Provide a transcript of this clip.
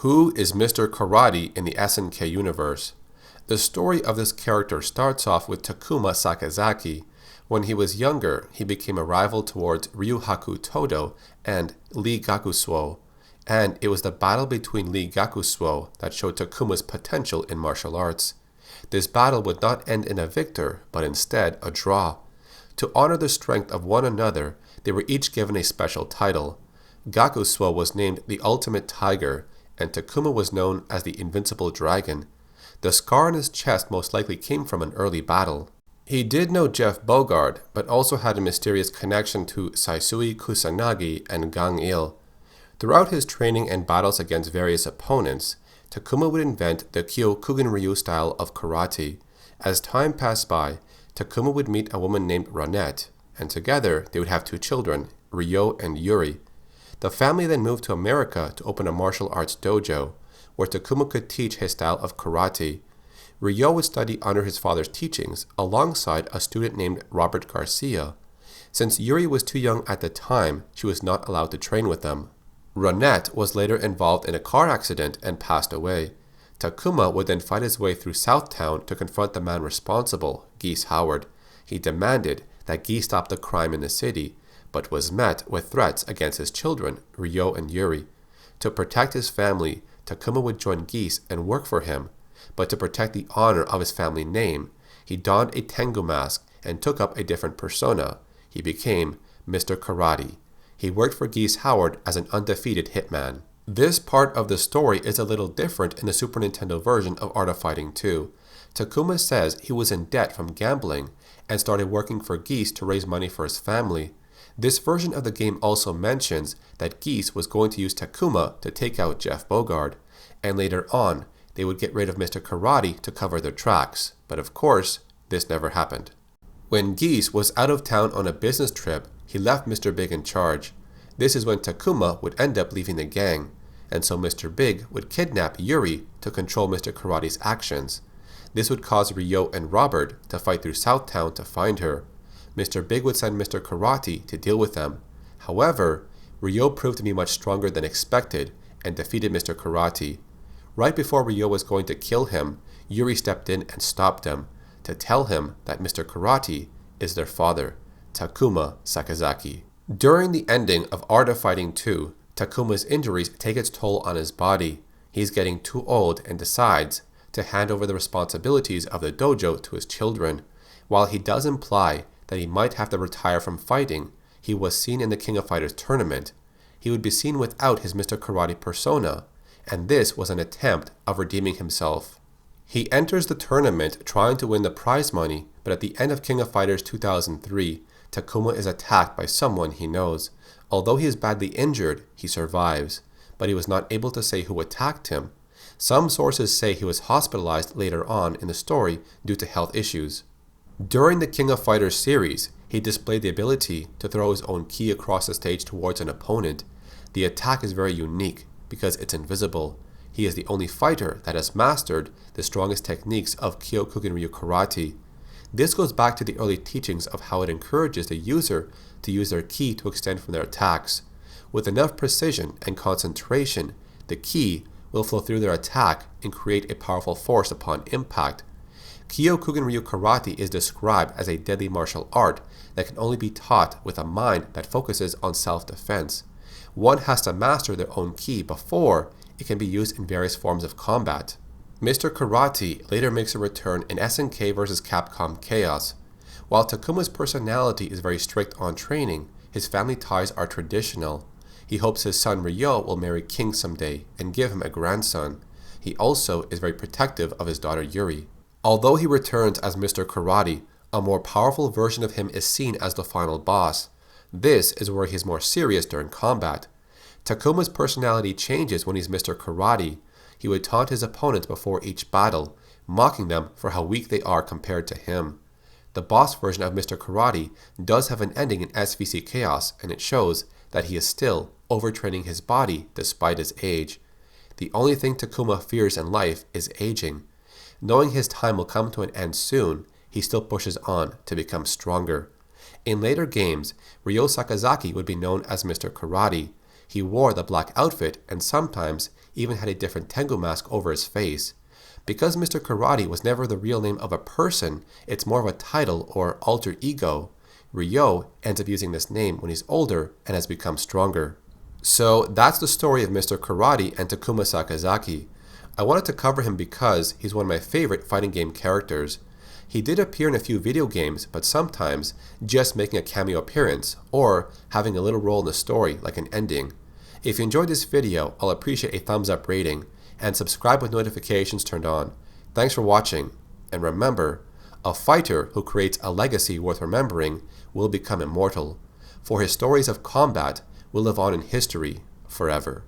Who is Mr. Karate in the SNK universe? The story of this character starts off with Takuma Sakazaki. When he was younger, he became a rival towards Ryuhaku Todo and Lee Gakusuo, and it was the battle between Lee Gakusuo that showed Takuma's potential in martial arts. This battle would not end in a victor, but instead a draw. To honor the strength of one another, they were each given a special title. Gakusuo was named the Ultimate Tiger, and Takuma was known as the Invincible Dragon. The scar on his chest most likely came from an early battle. He did know Jeff Bogard, but also had a mysterious connection to Saisui Kusanagi and KRYLL. Throughout his training and battles against various opponents, Takuma would invent the Kyokugen-ryu style of karate. As time passed by, Takuma would meet a woman named Ronette, and together they would have 2 children, Ryo and Yuri. The family then moved to America to open a martial arts dojo, where Takuma could teach his style of karate. Ryo would study under his father's teachings alongside a student named Robert Garcia. Since Yuri was too young at the time, she was not allowed to train with them. Ronette was later involved in a car accident and passed away. Takuma would then fight his way through Southtown to confront the man responsible, Geese Howard. He demanded that Geese stop the crime in the city, but was met with threats against his children, Ryo and Yuri. To protect his family, Takuma would join Geese and work for him, but to protect the honor of his family name, he donned a Tengu mask and took up a different persona. He became Mr. Karate. He worked for Geese Howard as an undefeated hitman. This part of the story is a little different in the Super Nintendo version of Art of Fighting 2. Takuma says he was in debt from gambling and started working for Geese to raise money for his family. This version of the game also mentions that Geese was going to use Takuma to take out Jeff Bogard, and later on, they would get rid of Mr. Karate to cover their tracks, but of course, this never happened. When Geese was out of town on a business trip, he left Mr. Big in charge. This is when Takuma would end up leaving the gang, and so Mr. Big would kidnap Yuri to control Mr. Karate's actions. This would cause Ryo and Robert to fight through Southtown to find her. Mr. Big would send Mr. Karate to deal with them. However, Ryo proved to be much stronger than expected and defeated Mr. Karate. Right before Ryo was going to kill him, Yuri stepped in and stopped him to tell him that Mr. Karate is their father, Takuma Sakazaki. During the ending of Art of Fighting 2, Takuma's injuries take its toll on his body. He's getting too old and decides to hand over the responsibilities of the dojo to his children. While he does imply that he might have to retire from fighting, he was seen in the King of Fighters tournament. He would be seen without his Mr. Karate persona, and this was an attempt of redeeming himself. He enters the tournament trying to win the prize money, but at the end of King of Fighters 2003, Takuma is attacked by someone he knows. Although he is badly injured, he survives, but he was not able to say who attacked him. Some sources say he was hospitalized later on in the story due to health issues. During the King of Fighters series, he displayed the ability to throw his own ki across the stage towards an opponent. The attack is very unique because it's invisible. He is the only fighter that has mastered the strongest techniques of Kyokugen-ryu karate. This goes back to the early teachings of how it encourages the user to use their ki to extend from their attacks. With enough precision and concentration, the ki will flow through their attack and create a powerful force upon impact. Kyokugen-ryu karate is described as a deadly martial art that can only be taught with a mind that focuses on self-defense. One has to master their own ki before it can be used in various forms of combat. Mr. Karate later makes a return in SNK vs. Capcom Chaos. While Takuma's personality is very strict on training, his family ties are traditional. He hopes his son Ryo will marry King someday and give him a grandson. He also is very protective of his daughter Yuri. Although he returns as Mr. Karate, a more powerful version of him is seen as the final boss. This is where he is more serious during combat. Takuma's personality changes when he's Mr. Karate. He would taunt his opponents before each battle, mocking them for how weak they are compared to him. The boss version of Mr. Karate does have an ending in SVC Chaos, and it shows that he is still overtraining his body despite his age. The only thing Takuma fears in life is aging. Knowing his time will come to an end soon, he still pushes on to become stronger. In later games, Ryo Sakazaki would be known as Mr. Karate. He wore the black outfit and sometimes even had a different Tengu mask over his face. Because Mr. Karate was never the real name of a person, it's more of a title or alter ego. Ryo ends up using this name when he's older and has become stronger. So that's the story of Mr. Karate and Takuma Sakazaki. I wanted to cover him because he's one of my favorite fighting game characters. He did appear in a few video games, but sometimes just making a cameo appearance or having a little role in the story like an ending. If you enjoyed this video, I'll appreciate a thumbs up rating and subscribe with notifications turned on. Thanks for watching, and remember, a fighter who creates a legacy worth remembering will become immortal, for his stories of combat will live on in history forever.